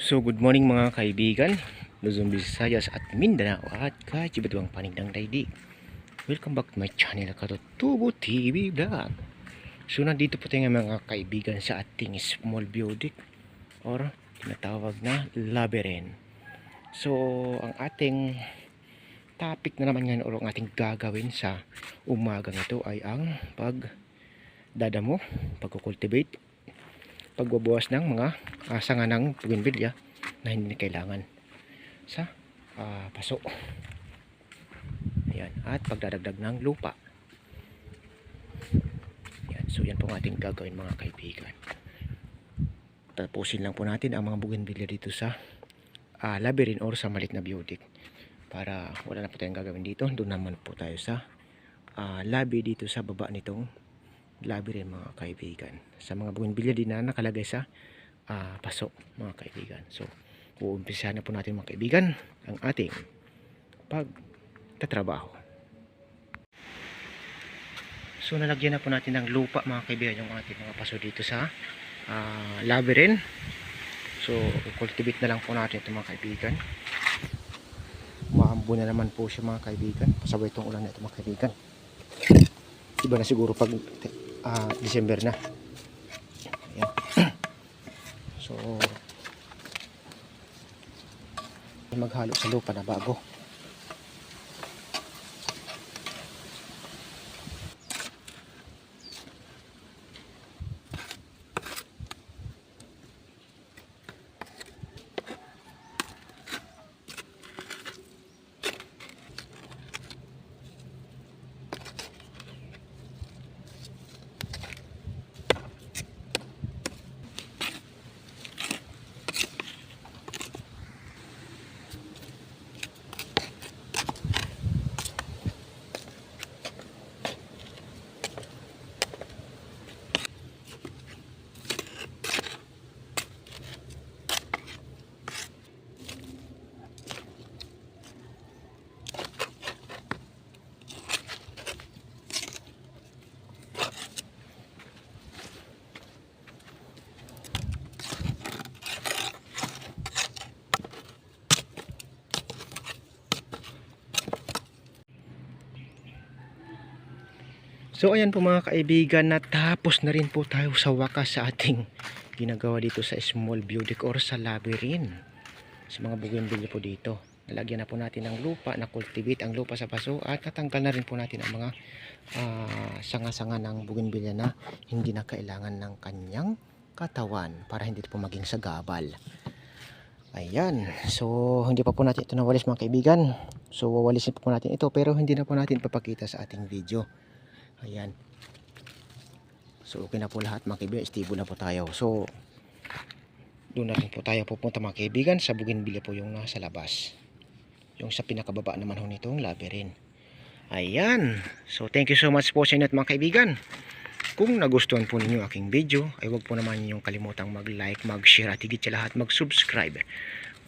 So good morning mga kaibigan, Luzon, Visayas at Mindanao at kahit iba't ibang panig ng daigdig. Welcome back to my channel, Katutubo TV Vlog. So nandito po tayo mga kaibigan sa ating small building or tinatawag na labyrinth. So ang ating topic na naman ngayon or ang ating gagawin sa umagang ito ay ang pagdadamo, pagkukultivate, pagbabawas ng mga sanga ng bougainvillea na hindi kailangan sa paso. Ayan. At pagdadagdag ng lupa. Ayan. So yan po ang ating gagawin mga kaibigan. Tapusin lang po natin ang mga bougainvillea dito sa labyrinth or sa maliit na biotic. Para wala na po tayong gagawin dito. Doon naman po tayo sa lobby dito sa baba nitong labyrinth mga kaibigan. Sa mga bougainvillea din na nakalagay sa paso mga kaibigan. So uumpisahan na po natin mga kaibigan ang ating pagtatrabaho. So nalagyan na po natin ng lupa mga kaibigan yung ating mga paso dito sa labyrinth. So cultivate na lang po natin ito mga kaibigan. Maambo na naman po siya mga kaibigan. Pasabay itong ulan na ito mga kaibigan. Iba na siguro pag December na. Ayan. So maghalo sa lupa na bago. So ayan po mga kaibigan, natapos na rin po tayo sa wakas sa ating ginagawa dito sa small biotic or sa labyrinth. Sa mga bougainvillea po dito. Nalagyan na po natin ng lupa, na-cultivate ang lupa sa paso at natanggal na rin po natin ang mga sanga-sanga ng bougainvillea na hindi na kailangan ng kanyang katawan para hindi po maging sagabal. Ayan. So hindi pa po natin ito nawalis mga kaibigan. So wawalisin po natin ito pero hindi na po natin papakita sa ating video. Ayan. So okay na po lahat mga kaibigan, stable na po tayo. So doon na rin po tayo pupunta mga kaibigan sa bougainvillea po yung nasa labas. Yung sa pinakababa naman ho nitong labyrinth. Ayan. So thank you so much po sa inyo mga kaibigan. Kung nagustuhan po ninyo aking video, ay huwag po naman ninyong kalimutang mag-like, mag-share at higit sa lahat mag-subscribe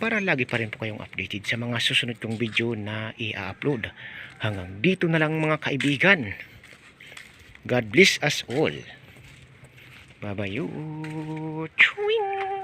para lagi pa rin po kayong updated sa mga susunod kong video na i-upload. Hanggang dito na lang mga kaibigan. God bless us all. Bye-bye. Chewing!